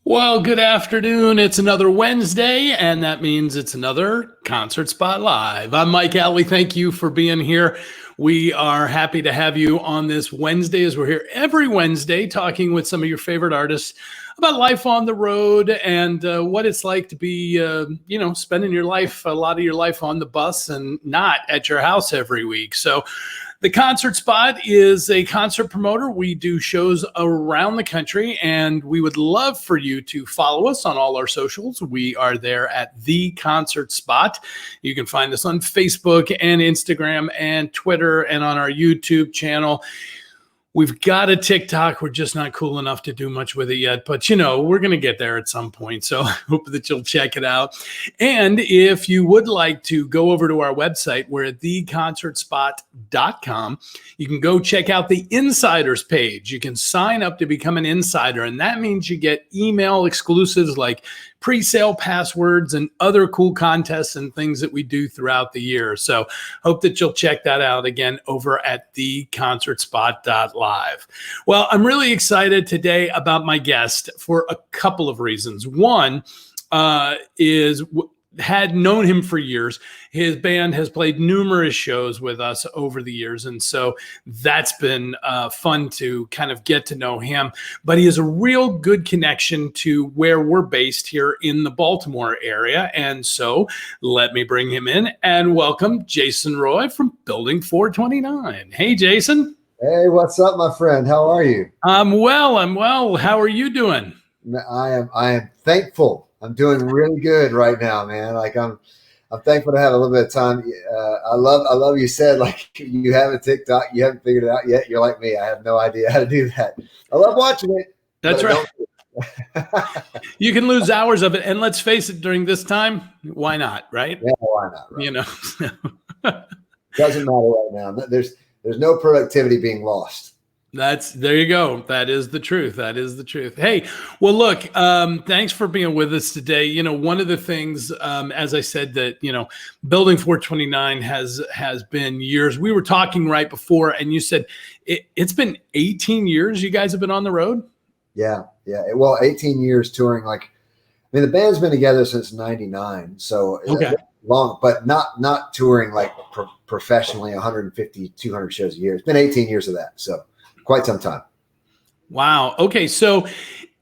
Well, good afternoon. It's another Wednesday, and that means it's another Concert Spot Live. I'm Mike Alley. Thank you for being here. We are happy to have you on this Wednesday, as we're here every Wednesday talking with some of your favorite artists about life on the road and what it's like to be, spending your life, a lot of your life on the bus and not at your house every week. So the Concert Spot is a concert promoter. We do shows around the country, and we would love for you to follow us on all our socials. We are there at The Concert Spot. You can find us on Facebook and Instagram and Twitter and on our YouTube channel. We've got a TikTok. We're just not cool enough to do much with it yet, but we're going to get there at some point. So I hope that you'll check it out. And if you would like to go over to our website, we're at theconcertspot.com. You can go check out the insiders page. You can sign up to become an insider, and that means you get email exclusives like pre-sale passwords and other cool contests and things that we do throughout the year. So hope that you'll check that out again over at theconcertspot.live. Well, I'm really excited today about my guest for a couple of reasons. One had known him for years. His band has played numerous shows with us over the years, and so that's been fun to kind of get to know him. But he has a real good connection to where we're based here in the Baltimore area, and so let me bring him in and welcome Jason Roy from Building 429. Hey, Jason. Hey, what's up, my friend? How are you? I'm well. How are you doing? I am thankful. I'm doing really good right now, man. Like I'm thankful to have a little bit of time. I love you said like you have a TikTok, you haven't figured it out yet. You're like me. I have no idea how to do that. I love watching it. That's right. You can lose hours of it, and let's face it, during this time, why not, right? Yeah, why not? Right? Doesn't matter right now. There's no productivity being lost. There you go. That is the truth. Hey, well, look, thanks for being with us today. One of the things, as I said, that, Building 429 has been years. We were talking right before, and you said it's been 18 years you guys have been on the road. Yeah. Well, 18 years touring. The band's been together since 99. So okay. Long, but not touring like professionally 150, 200 shows a year. It's been 18 years of that. So quite some time. Wow. Okay. So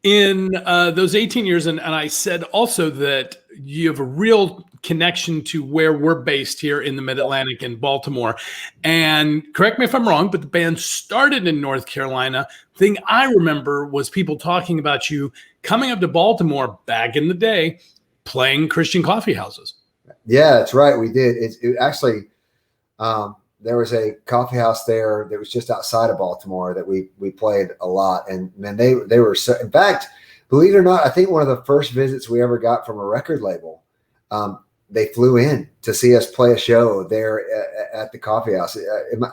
in those 18 years, and I said also that you have a real connection to where we're based here in the Mid-Atlantic in Baltimore. And correct me if I'm wrong, but the band started in North Carolina. Thing I remember was people talking about you coming up to Baltimore back in the day, playing Christian coffee houses. Yeah, that's right. We did. It actually, there was a coffee house there that was just outside of Baltimore that we played a lot. And man, they were so, in fact, believe it or not, I think one of the first visits we ever got from a record label, they flew in to see us play a show there at the coffee house.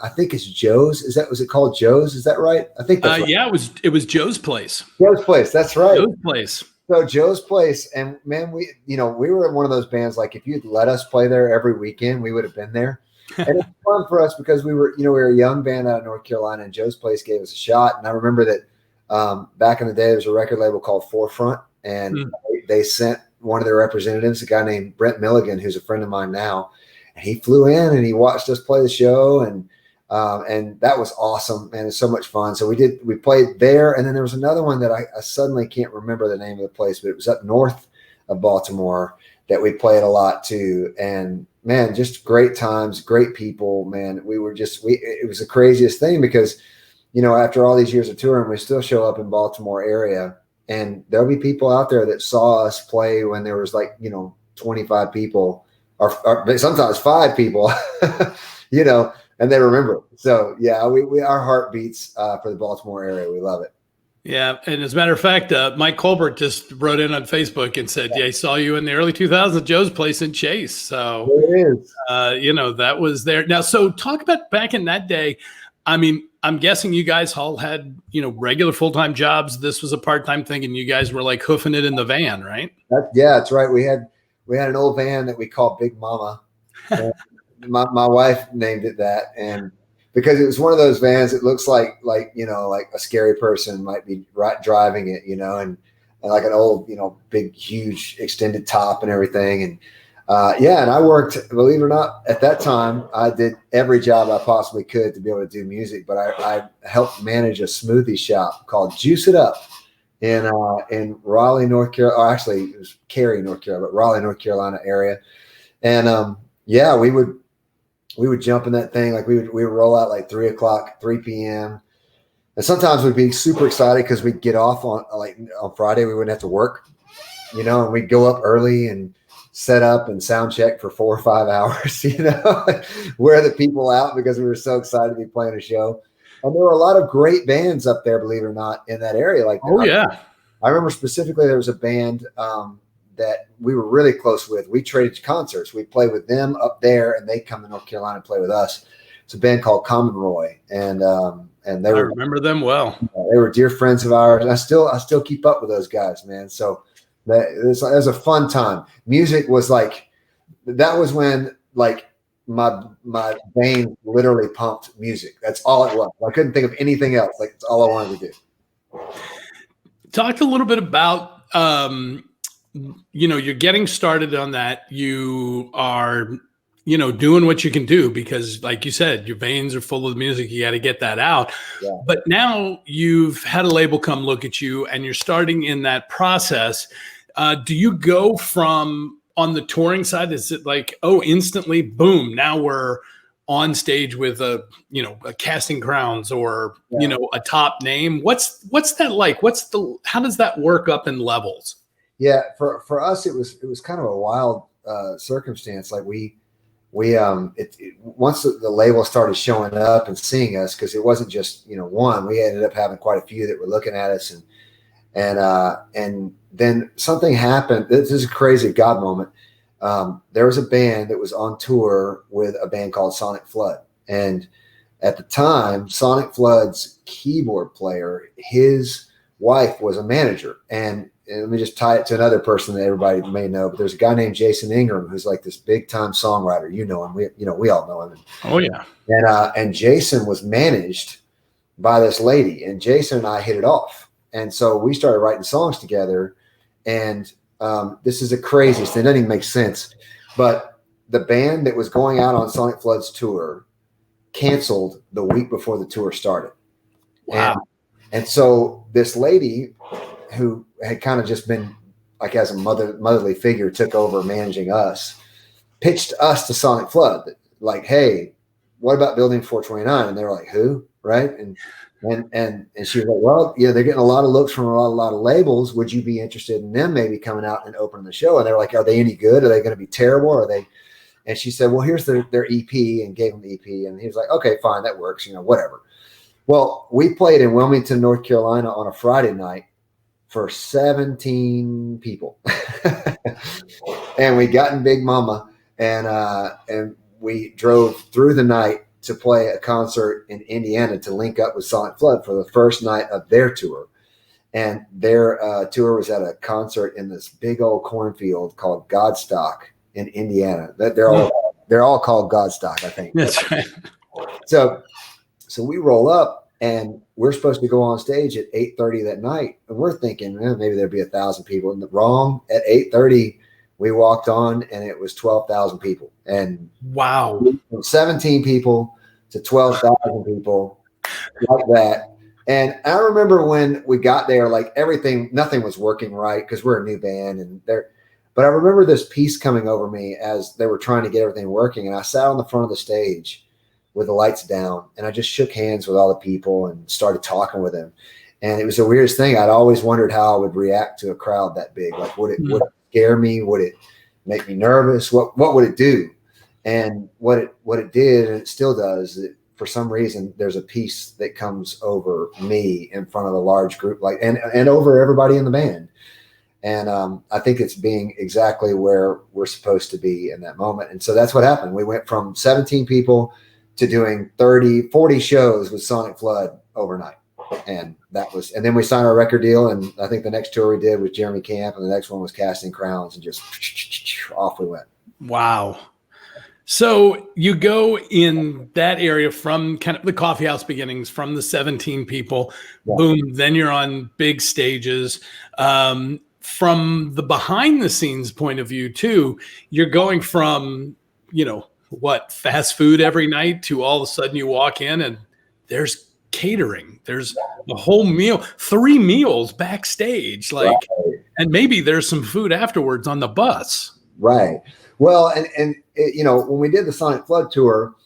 I think it's Joe's. Was it called Joe's? Is that right? I think that's right. Yeah, it was Joe's Place. Joe's Place. That's right. Joe's Place. So Joe's Place, and man, we were one of those bands, like if you'd let us play there every weekend, we would have been there. And it's fun for us because we were a young band out of North Carolina, and Joe's Place gave us a shot. And I remember that back in the day, there was a record label called Forefront, and they sent one of their representatives, a guy named Brent Milligan, who's a friend of mine now, and he flew in and he watched us play the show, and that was awesome, man. It's so much fun. So we played there, and then there was another one that I suddenly can't remember the name of the place, but it was up north of Baltimore that we played a lot too. And man, just great times, great people, man. It was the craziest thing because, after all these years of touring, we still show up in Baltimore area, and there'll be people out there that saw us play when there was 25 people or sometimes 5 people, and they remember. So yeah, our heart beats for the Baltimore area. We love it. Yeah, and as a matter of fact, Mike Colbert just wrote in on Facebook and said, "Yeah, I saw you in the early 2000s at Joe's Place in Chase." So it is. That was there. Now, so talk about back in that day. I mean, I'm guessing you guys all had regular full-time jobs. This was a part-time thing, and you guys were like hoofing it in the van, right? Yeah, that's right. We had an old van that we called Big Mama. My wife named it that, and because it was one of those vans that looks like a scary person might be driving it, and and like an old, big, huge extended top and everything. And and I worked, believe it or not, at that time, I did every job I possibly could to be able to do music, but I helped manage a smoothie shop called Juice It Up in Raleigh, North Carolina, or actually it was Cary, North Carolina, but Raleigh, North Carolina area. And we would jump in that thing. Like we would roll out like 3 p.m. And sometimes we'd be super excited because we'd get off on Friday. We wouldn't have to work, and we'd go up early and set up and sound check for 4 or 5 hours, wear the people out because we were so excited to be playing a show. And there were a lot of great bands up there, believe it or not, in that area. I remember specifically there was a band that we were really close with. We traded concerts. We played with them up there, and they come to North Carolina and play with us. It's a band called Common Roy, and I remember them well. They were dear friends of ours. And I still keep up with those guys, man. So it was a fun time. Music was that was when my veins literally pumped music. That's all it was. I couldn't think of anything else. It's all I wanted to do. Talk a little bit about, you're getting started on that. You are, doing what you can do because, like you said, your veins are full of music. You got to get that out. Yeah. But now you've had a label come look at you and you're starting in that process. Do you go from on the touring side? Is it instantly, boom, now we're on stage with a Casting Crowns or, a top name? What's that like? How does that work up in levels? Yeah. For us, it was kind of a wild circumstance. Once the label started showing up and seeing us, because it wasn't just one, we ended up having quite a few that were looking at us, and then something happened. This is a crazy God moment. There was a band that was on tour with a band called Sonic Flood, and at the time, Sonic Flood's keyboard player, his wife was a manager, and let me just tie it to another person that everybody may know, but there's a guy named Jason Ingram who's like this big time songwriter. You know him. We all know him. Oh yeah. And Jason was managed by this lady, and Jason and I hit it off. And so we started writing songs together. And this is the craziest. It doesn't even make sense. But the band that was going out on Sonic Flood's tour canceled the week before the tour started. Wow. And so this lady who had kind of just been as a motherly figure, took over managing us, pitched us to Sonic Flood, hey, what about Building 429? And they were like, who? Right. And she was like, well, they're getting a lot of looks from a lot of labels. Would you be interested in them maybe coming out and opening the show? And they were like, are they any good? Are they going to be terrible? Are they? And she said, well, here's their EP, and gave him the EP. And he was like, okay, fine, that works, whatever. Well, we played in Wilmington, North Carolina on a Friday night for 17 people. And we got in Big Mama, and we drove through the night to play a concert in Indiana to link up with Sonic Flood for the first night of their tour. And their tour was at a concert in this big old cornfield called Godstock in Indiana. They're all called Godstock, I think. That's right. So we roll up, and we're supposed to go on stage at 8:30 that night. And we're thinking, maybe there'd be 1,000 people. And wrong. At 8:30, we walked on, and it was 12,000 people. And wow, from 17 people to 12,000 people, like that. And I remember when we got there, nothing was working right because we're a new band, but I remember this peace coming over me as they were trying to get everything working. And I sat on the front of the stage with the lights down, and I just shook hands with all the people and started talking with them. And it was the weirdest thing. I'd always wondered how I would react to a crowd that big. Would it scare me? Would it make me nervous? What would it do? And what it did, and it still does, for some reason, there's a peace that comes over me in front of a large group, and over everybody in the band. And I think it's being exactly where we're supposed to be in that moment. And so that's what happened. We went from 17 people to doing 30, 40 shows with Sonic Flood overnight. And then we signed our record deal. And I think the next tour we did was Jeremy Camp, and the next one was Casting Crowns, and just off we went. Wow. So you go in that area from kind of the coffee house beginnings, from the 17 people, Yeah. boom, then you're on big stages. From the behind the scenes point of view too, you're going from, what, fast food every night to all of a sudden you walk in and there's catering. There's a whole meal, 3 meals backstage, like, Right. and maybe there's some food afterwards on the bus. Right. Well, and when we did the Sonic Flood tour,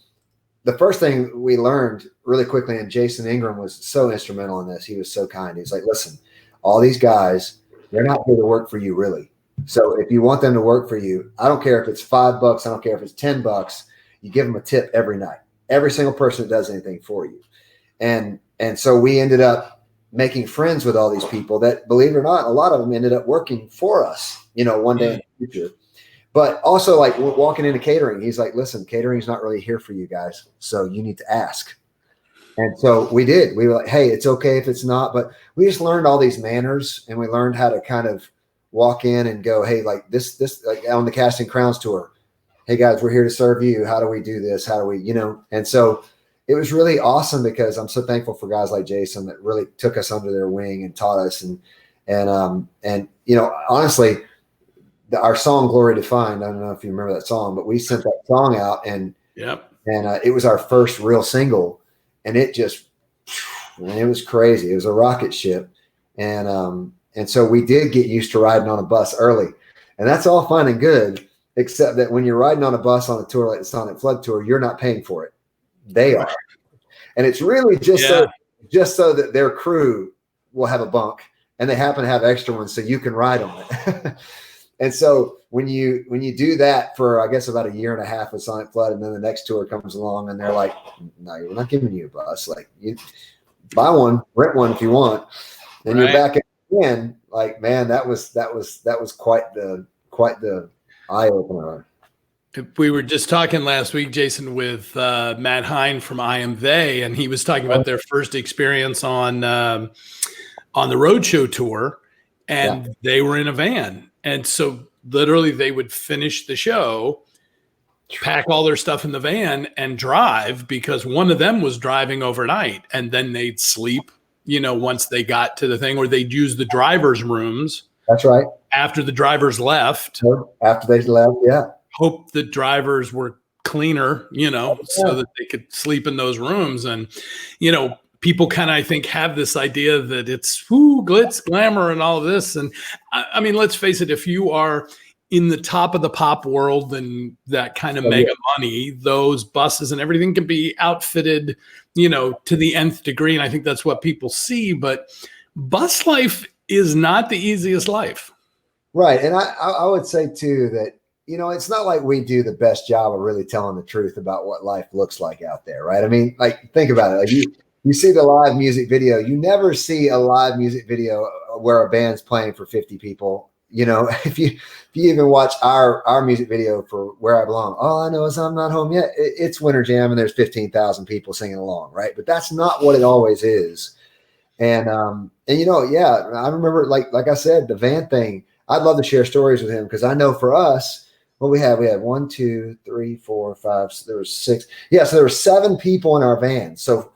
the first thing we learned really quickly, and Jason Ingram was so instrumental in this. He was so kind. He's like, listen, all these guys, they're not here to work for you, really. So if you want them to work for you, I don't care if it's $5, I don't care if it's $10, you give them a tip every night. Every single person that does anything for you. And so we ended up making friends with all these people that, believe it or not, a lot of them ended up working for us, one day in the future. But also, like, we're walking into catering, he's like, listen, catering's not really here for you guys, so you need to ask. And so we did. We were like, hey, it's okay if it's not, but we just learned all these manners, and we learned how to kind of walk in and go, hey, like this, like on the Casting Crowns tour, hey guys, we're here to serve you. How do we do this? How do we, And so it was really awesome, because I'm so thankful for guys like Jason that really took us under their wing and taught us. And honestly, our song "Glory Defined." I don't know if you remember that song, but we sent that song out, and it was our first real single, and it was crazy. It was a rocket ship, and so we did get used to riding on a bus early, and that's all fine and good, except that when you're riding on a bus on a tour like the Sonic Flood tour, you're not paying for it; they are, and it's really just so that their crew will have a bunk, and they happen to have extra ones, so you can ride on it. And so when you do that for, I guess, about a year and a half with Sonic Flood, and then the next tour comes along and they're like, no, we're not giving you a bus. Like, you buy one, rent one if you want. Then you're back again. Like, man, that was quite the eye opener. We were just talking last week, Jason, with Matt Hine from I Am They, and he was talking about their first experience on the Roadshow tour, and they were in a van. And so literally they would finish the show, pack all their stuff in the van, and drive, because one of them was driving overnight, and then they'd sleep, once they got to the thing, or they'd use the driver's rooms. That's right. After the drivers left. After they left, yeah. Hope the drivers were cleaner, so that they could sleep in those rooms. And, people kind of, I think, have this idea that it's glitz, glamour, and all of this. And I mean, let's face it, if you are in the top of the pop world and that kind of mega money, those buses and everything can be outfitted, to the nth degree. And I think that's what people see. But bus life is not the easiest life. Right. And I would say, too, that, it's not like we do the best job of really telling the truth about what life looks like out there. Right. I mean, like, think about it. Like, you see the live music video. You never see a live music video where a band's playing for 50 people. If you even watch our music video for Where I Belong, all I know is I'm not home yet. It's Winter Jam and there's 15,000 people singing along, right? But that's not what it always is. And I remember, like I said, the van thing. I'd love to share stories with him, because I know for us, what we had 1, 2, 3, 4, 5. So there was 6. Yeah, so there were 7 people in our van. So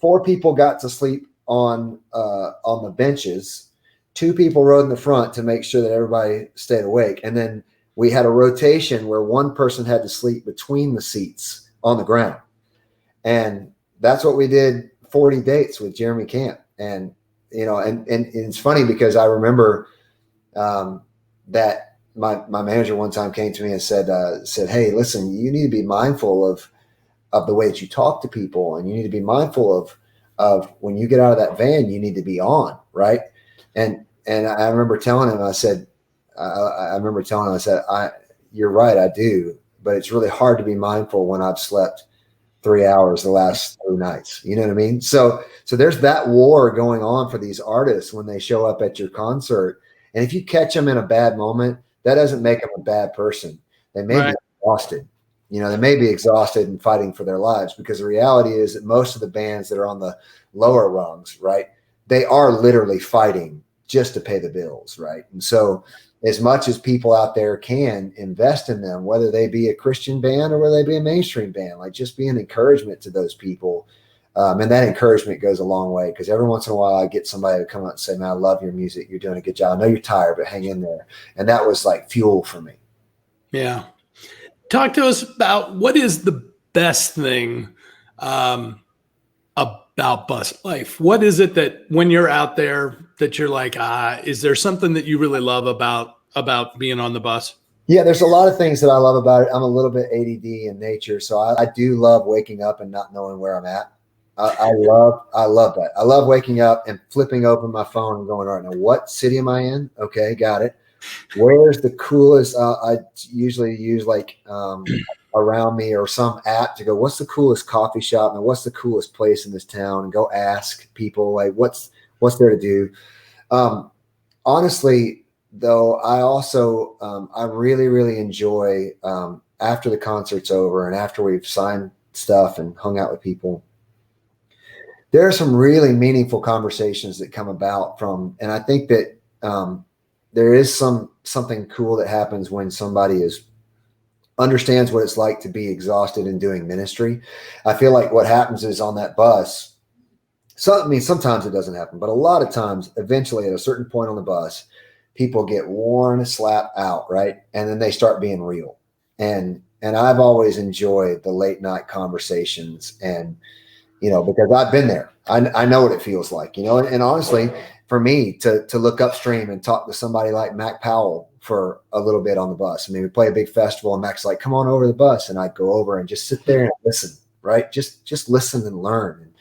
4 people got to sleep on the benches. 2 people rode in the front to make sure that everybody stayed awake. And then we had a rotation where one person had to sleep between the seats on the ground. And that's what we did 40 dates with Jeremy Camp. And, and it's funny, because I remember that my manager one time came to me and said, hey, listen, you need to be mindful of the way that you talk to people, and you need to be mindful of when you get out of that van, you need to be on, right? And I remember telling him, I said, you're right, I do, but it's really hard to be mindful when I've slept 3 hours the last 3 nights. You know what I mean? So there's that war going on for these artists when they show up at your concert. And if you catch them in a bad moment, that doesn't make them a bad person. They may be exhausted. They may be exhausted and fighting for their lives, because the reality is that most of the bands that are on the lower rungs, right, they are literally fighting just to pay the bills, right? And so as much as people out there can, invest in them, whether they be a Christian band or whether they be a mainstream band, like just be an encouragement to those people. And that encouragement goes a long way, because every once in a while I get somebody to come up and say, man, I love your music. You're doing a good job. I know you're tired, but hang in there. And that was like fuel for me. Yeah. Talk to us about what is the best thing about bus life. What is it that when you're out there that you're like, is there something that you really love about being on the bus? Yeah, there's a lot of things that I love about it. I'm a little bit ADD in nature, so I do love waking up and not knowing where I'm at. I love that. I love waking up and flipping open my phone and going, all right, now what city am I in? Okay, got it. Where's the coolest? I usually use like around me or some app to go, what's the coolest coffee shop and what's the coolest place in this town, and go ask people like what's there to do. Honestly, though, I also I really, really enjoy after the concert's over and after we've signed stuff and hung out with people, there are some really meaningful conversations that come about from, and I think that there is something cool that happens when somebody understands what it's like to be exhausted in doing ministry. I feel like what happens is on that bus, sometimes it doesn't happen, but a lot of times, eventually at a certain point on the bus, people get worn slap out, right? And then they start being real. And I've always enjoyed the late night conversations, and because I've been there. I know what it feels like, and honestly, for me to look upstream and talk to somebody like Mac Powell for a little bit on the bus. I mean, we play a big festival and Mac's like, come on over the bus. And I'd go over and just sit there and listen, right? Just listen and learn. And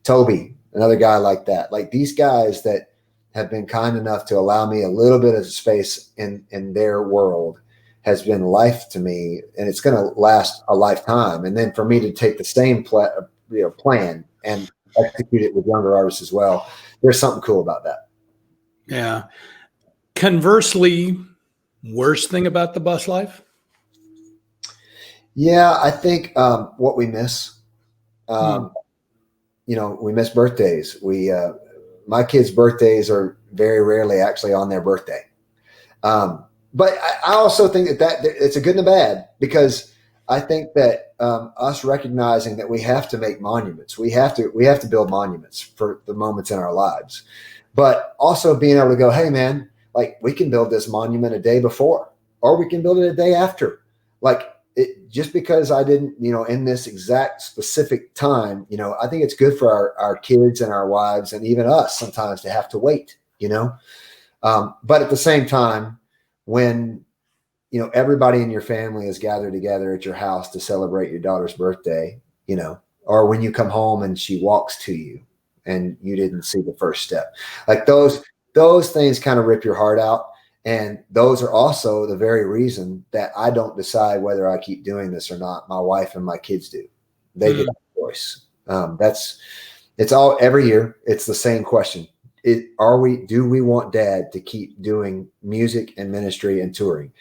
Toby, another guy like that, like these guys that have been kind enough to allow me a little bit of space in their world has been life to me. And it's going to last a lifetime. And then for me to take the same plan and execute it with younger artists as well, there's something cool about that. Yeah. Conversely, worst thing about the bus life? Yeah, I think what we miss, we miss birthdays. My kids' birthdays are very rarely actually on their birthday. But I also think that it's a good and a bad, because I think that us recognizing that we have to make monuments, we have to build monuments for the moments in our lives, but also being able to go, hey man, like we can build this monument a day before, or we can build it a day after. Like just because I didn't, in this exact specific time, I think it's good for our kids and our wives and even us sometimes to have to wait, but at the same time, when everybody in your family is gathered together at your house to celebrate your daughter's birthday, or when you come home and she walks to you and you didn't see the first step, like those things kind of rip your heart out. And those are also the very reason that I don't decide whether I keep doing this or not. My wife and my kids do. They get a choice. It's all every year. It's the same question. Do we want dad to keep doing music and ministry and touring?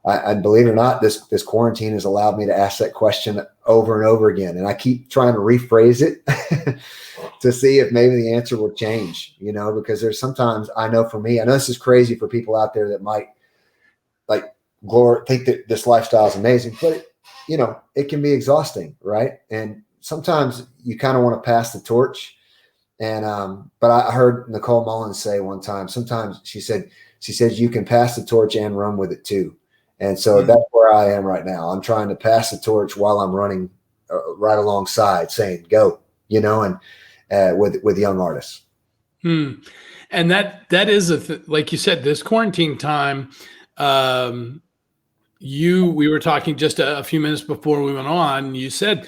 I believe it or not, this quarantine has allowed me to ask that question over and over again. And I keep trying to rephrase it to see if maybe the answer will change, because there's sometimes, I know for me, I know this is crazy for people out there that might think that this lifestyle is amazing, but it can be exhausting. Right. And sometimes you kind of want to pass the torch. And, but I heard Nicole Mullins say one time, sometimes she said you can pass the torch and run with it too. And so that's where I am right now. I'm trying to pass the torch while I'm running right alongside, saying go, and with young artists. And that is like you said, this quarantine time. We were talking just a few minutes before we went on. You said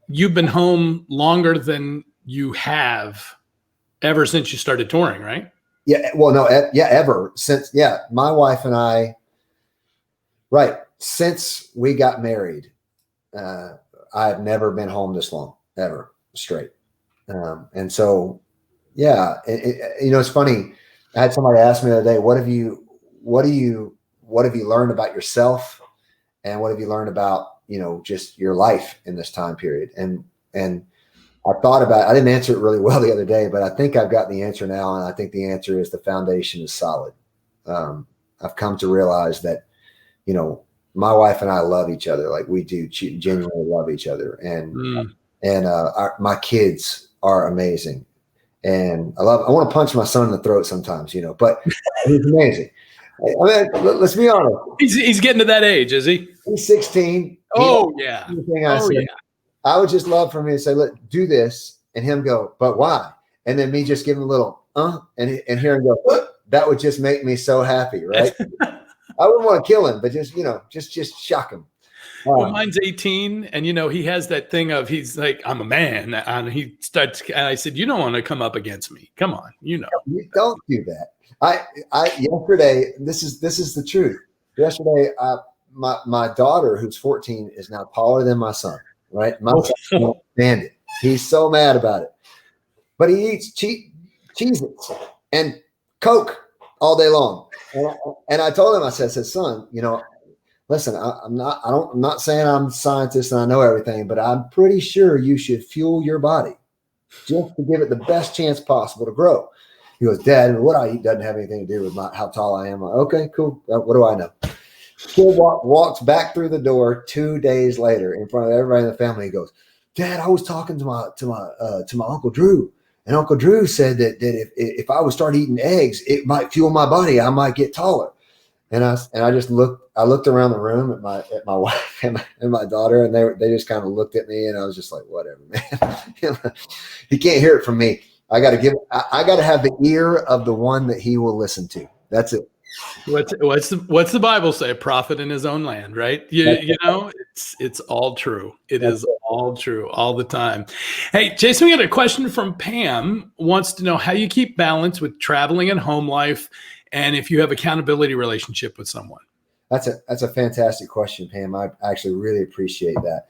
you've been home longer than you have ever since you started touring, right? Yeah. Well, no. Ever since. Yeah, my wife and I. Right. Since we got married, I've never been home this long, ever, straight. And so, yeah, it's funny. I had somebody ask me the other day, what have you learned about yourself, and what have you learned about, just your life in this time period? And I thought about it. I didn't answer it really well the other day, but I think I've got the answer now. And I think the answer is the foundation is solid. I've come to realize that, my wife and I love each other. Like we do genuinely love each other. And my kids are amazing. And I want to punch my son in the throat sometimes, but he's amazing. I mean, let's be honest. He's getting to that age, is he? He's 16. Oh, yeah. I would just love for me to say, look, do this, and him go, but why? And then me just give him a little, and hear him go, that would just make me so happy, right? I wouldn't want to kill him, but just, just shock him. Well, mine's 18, and he has that thing of he's like, I'm a man, and he starts. And I said, you don't want to come up against me. Come on, You don't do that. Yesterday, this is the truth. Yesterday, my daughter, who's 14, is now taller than my son. Right, my son can't stand it. He's so mad about it, but he eats Cheez-Its and Coke all day long. And I told him, I said, son, listen, I'm not saying I'm a scientist and I know everything, but I'm pretty sure you should fuel your body just to give it the best chance possible to grow. He goes, Dad, what I eat doesn't have anything to do with how tall I am. I'm like, okay, cool. What do I know? Kid walks back through the door 2 days later in front of everybody in the family. He goes, Dad, I was talking to my Uncle Drew, and Uncle Drew said that if I would start eating eggs, it might fuel my body. I might get taller. And I just looked. I looked around the room at my wife and my daughter, and they just kind of looked at me, and I was just like, whatever, man. He can't hear it from me. I got to have the ear of the one that he will listen to. That's it. What's the Bible say? A prophet in his own land, right? It's all true. It is all true all the time. Hey, Jason, we got a question from Pam. Wants to know how you keep balance with traveling and home life, and if you have accountability relationship with someone. That's a fantastic question, Pam. I actually really appreciate that.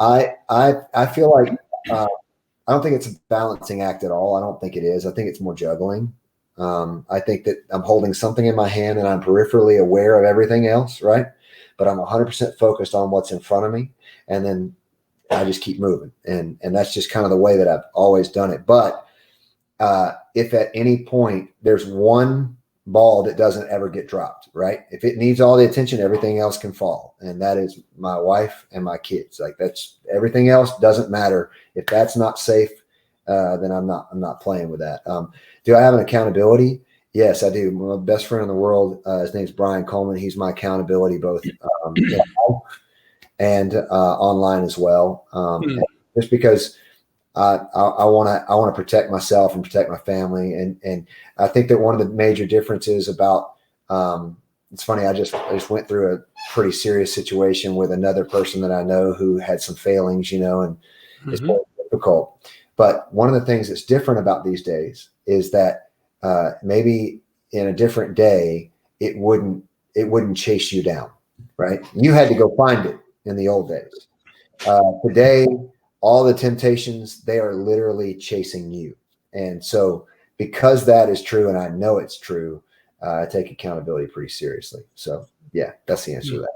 I feel like I don't think it's a balancing act at all. I don't think it is. I think it's more juggling. I think that I'm holding something in my hand and I'm peripherally aware of everything else, right? But I'm 100% focused on what's in front of me, and then I just keep moving. And that's just kind of the way that I've always done it. But if at any point there's one ball that doesn't ever get dropped, right? If it needs all the attention, everything else can fall. And that is my wife and my kids. Like that's everything else doesn't matter. If that's not safe, then I'm not playing with that. Do I have an accountability? Yes, I do. My best friend in the world, his name's Brian Coleman. He's my accountability both and online as well. Just because I want to protect myself and protect my family, and I think that one of the major differences about it's funny. I just went through a pretty serious situation with another person that I know who had some failings, and it's very difficult. But one of the things that's different about these days is that maybe in a different day it wouldn't chase you down, right? You had to go find it in the old days. Today, all the temptations, they are literally chasing you. And so because that is true, and I know it's true, I take accountability pretty seriously. So yeah, that's the answer to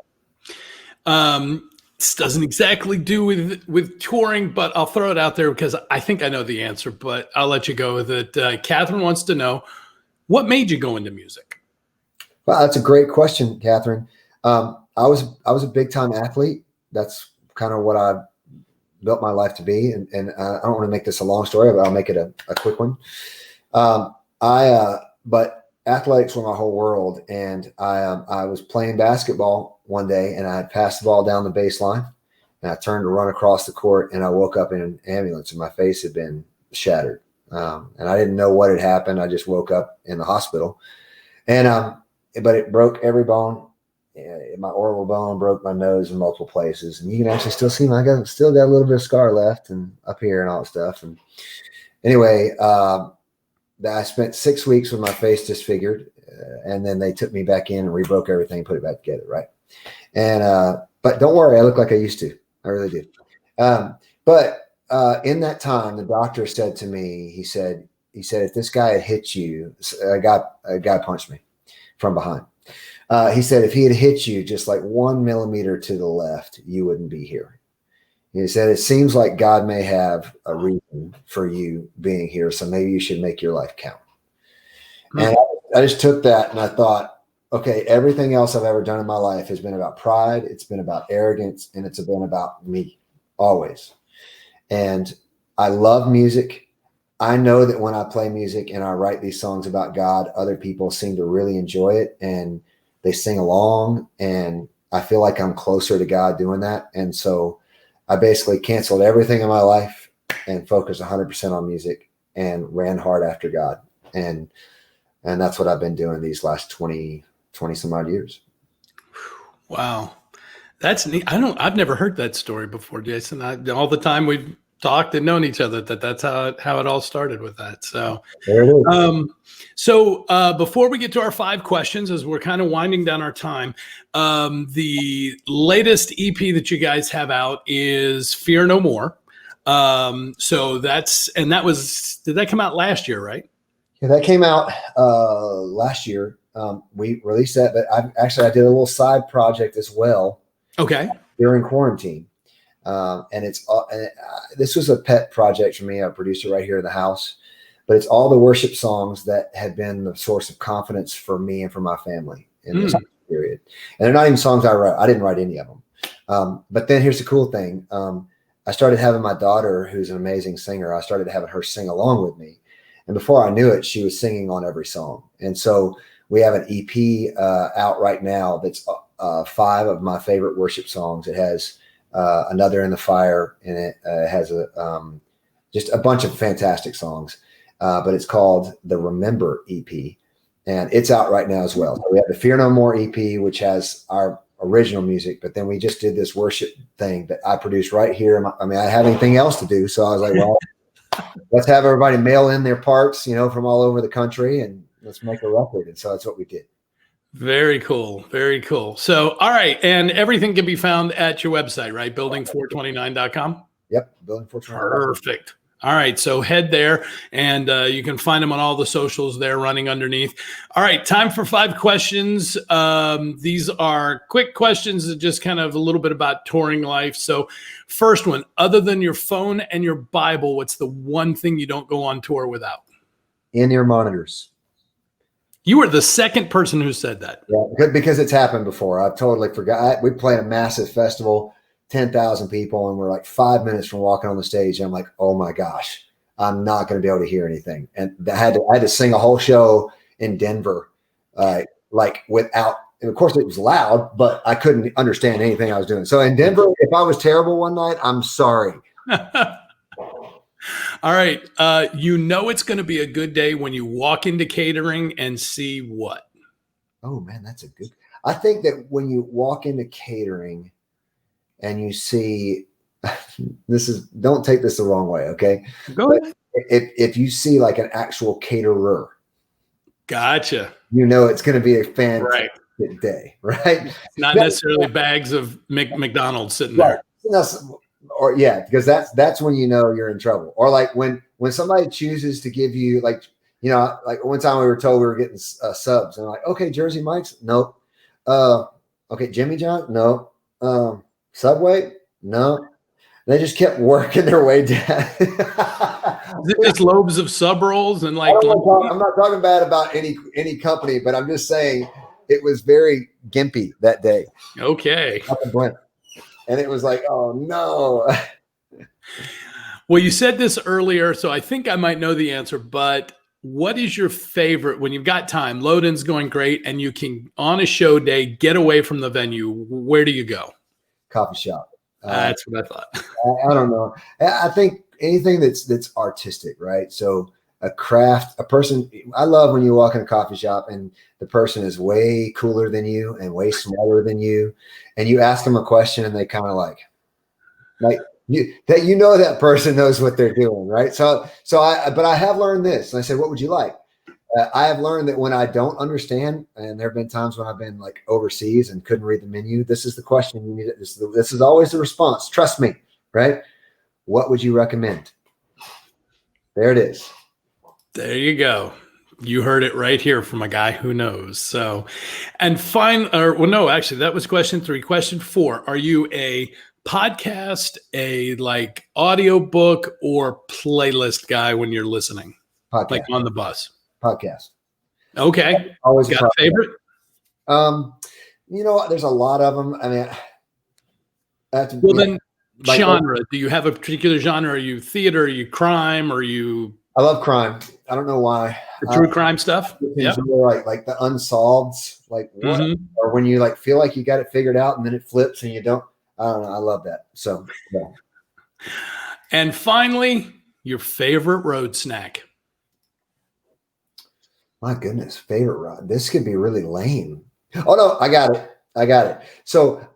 that. This doesn't exactly do with touring, but I'll throw it out there because I think I know the answer, but I'll let you go with it. Catherine wants to know, what made you go into music? Well, that's a great question, Catherine. I was a big time athlete. That's kind of what I built my life to be. And I don't want to make this a long story, but I'll make it a quick one. But athletics were my whole world. And I was playing basketball one day, and I had passed the ball down the baseline, and I turned to run across the court, and I woke up in an ambulance, and my face had been shattered. And I didn't know what had happened. I just woke up in the hospital, and but it broke every bone. My orbital bone broke my nose in multiple places, and you can actually still see I still got a little bit of scar left and up here and all that stuff. And anyway, I spent 6 weeks with my face disfigured, and then they took me back in and rebroke everything, put it back together, right? And but don't worry, I look like I used to. I really do. But in that time, the doctor said to me, he said, if this guy had hit you, a guy punched me from behind. He said, if he had hit you just like 1 millimeter to the left, you wouldn't be here. He said, it seems like God may have a reason for you being here, so maybe you should make your life count. And I just took that and I thought, okay, everything else I've ever done in my life has been about pride. It's been about arrogance, and it's been about me always. And I love music. I know that when I play music and I write these songs about God, other people seem to really enjoy it and they sing along. And I feel like I'm closer to God doing that. And so I basically canceled everything in my life and focused 100% on music and ran hard after God. And that's what I've been doing these last 20 some odd years. Wow. That's neat. I've never heard that story before, Jason. All the time we've talked and known each other, that's how it all started with that. So There it is. Before we get to our 5 questions, as we're kind of winding down our time, the latest EP that you guys have out is Fear No More. Did that come out last year, right? Yeah, that came out last year. We released that, but I did a little side project as well. Okay. During quarantine. This was a pet project for me, a producer right here in the house, but it's all the worship songs that have been the source of confidence for me and for my family in this period. And they're not even songs I wrote. I didn't write any of them. But then here's the cool thing. I started having my daughter, who's an amazing singer, I started having her sing along with me. And before I knew it, she was singing on every song. And so we have an EP out right now that's 5 of my favorite worship songs. It has Another in the Fire in it. It has just a bunch of fantastic songs, but it's called the Remember EP, and it's out right now as well. So we have the Fear No More EP, which has our original music, but then we just did this worship thing that I produced right here. I didn't have anything else to do, so I was like, well, let's have everybody mail in their parts, from all over the country, and let's make a record. And so that's what we did. Very cool. Very cool. So, all right. And everything can be found at your website, right? Building429.com. Yep. Building429. Perfect. All right. So head there and you can find them on all the socials there running underneath. All right. Time for 5 questions. These are quick questions that just kind of a little bit about touring life. So first one, other than your phone and your Bible, what's the one thing you don't go on tour without? In-ear monitors. You were the second person who said that. Yeah, because it's happened before. I totally forgot. We played a massive festival, 10,000 people, and we're like 5 minutes from walking on the stage. And I'm like, oh my gosh, I'm not going to be able to hear anything. And I had to sing a whole show in Denver, without. And of course, it was loud, but I couldn't understand anything I was doing. So in Denver, if I was terrible one night, I'm sorry. All right. It's going to be a good day when you walk into catering and see what? Oh, man, that's a good. I think that when you walk into catering and you see, don't take this the wrong way, okay? Go ahead. If you see like an actual caterer. It's Gotcha. going to be a fantastic day, right? Not necessarily bags of McDonald's sitting there. Because that's when you're in trouble. Or like when somebody chooses to give you like one time we were told we were getting subs, and I'm like, okay, Jersey Mike's, nope. Okay, Jimmy John, no. Subway, no. They just kept working their way down. Is it just loaves of sub rolls and like? I'm not talking bad about any company, but I'm just saying it was very gimpy that day. Okay. And it was like, oh no. Well, you said this earlier, so I think I might know the answer, but what is your favorite when you've got time? Load-in's going great, and you can, on a show day, get away from the venue. Where do you go? Coffee shop. That's what I thought. I don't know. I think anything that's artistic, right? So a craft, a person. I love when you walk in a coffee shop and the person is way cooler than you and way smarter than you, and you ask them a question and they kind of like that person knows what they're doing, right? But I have learned this, and I said, what would you like? I have learned that when I don't understand, and there have been times when I've been like overseas and couldn't read the menu, this is the question you need. This is always the response. Trust me, right? What would you recommend? There it is. There you go. You heard it right here from a guy who knows. So, and actually, that was question 3. Question 4: are you a podcast, a like audio book, or playlist guy when you're listening, Podcast. like on the bus? Podcast. Okay. Always got a favorite? There's a lot of them. I mean, Well, then like, genre. Do you have a particular genre? Are you theater? Are you crime? Are you I love crime. I don't know why. the true crime stuff? Yeah. Like the unsolved, like what, or when you like feel like you got it figured out and then it flips and you don't. I don't know. I love that. So, yeah. And finally, your favorite road snack. My goodness, favorite rod. This could be really lame. Oh no, I got it. So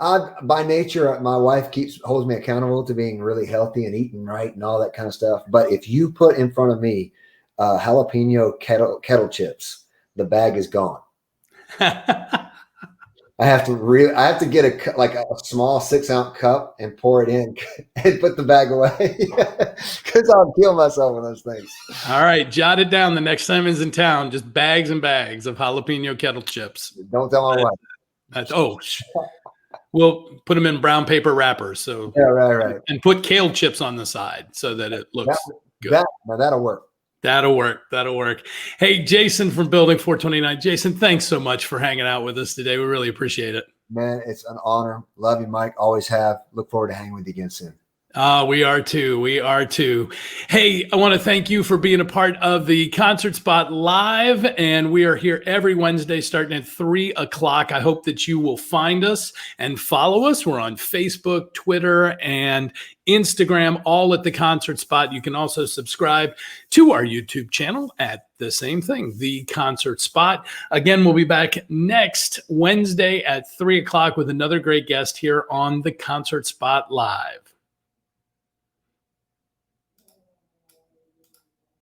by nature, my wife holds me accountable to being really healthy and eating right and all that kind of stuff. But if you put in front of me jalapeno kettle chips, the bag is gone. I have to get a small 6-ounce cup and pour it in and put the bag away because I'll kill myself with those things. All right, jot it down. The next time he's in town, just bags and bags of jalapeno kettle chips. Don't tell my wife. We'll put them in brown paper wrappers. So yeah, right. And put kale chips on the side so that it looks good. That'll work. That'll work. Hey, Jason from Building 429. Jason, thanks so much for hanging out with us today. We really appreciate it. Man, it's an honor. Love you, Mike. Always have. Look forward to hanging with you again soon. We are too. Hey, I want to thank you for being a part of the Concert Spot Live, and we are here every Wednesday starting at 3:00. I hope that you will find us and follow us. We're on Facebook, Twitter, and Instagram, all at the Concert Spot. You can also subscribe to our YouTube channel at the same thing, the Concert Spot. Again, we'll be back next Wednesday at 3:00 with another great guest here on the Concert Spot Live.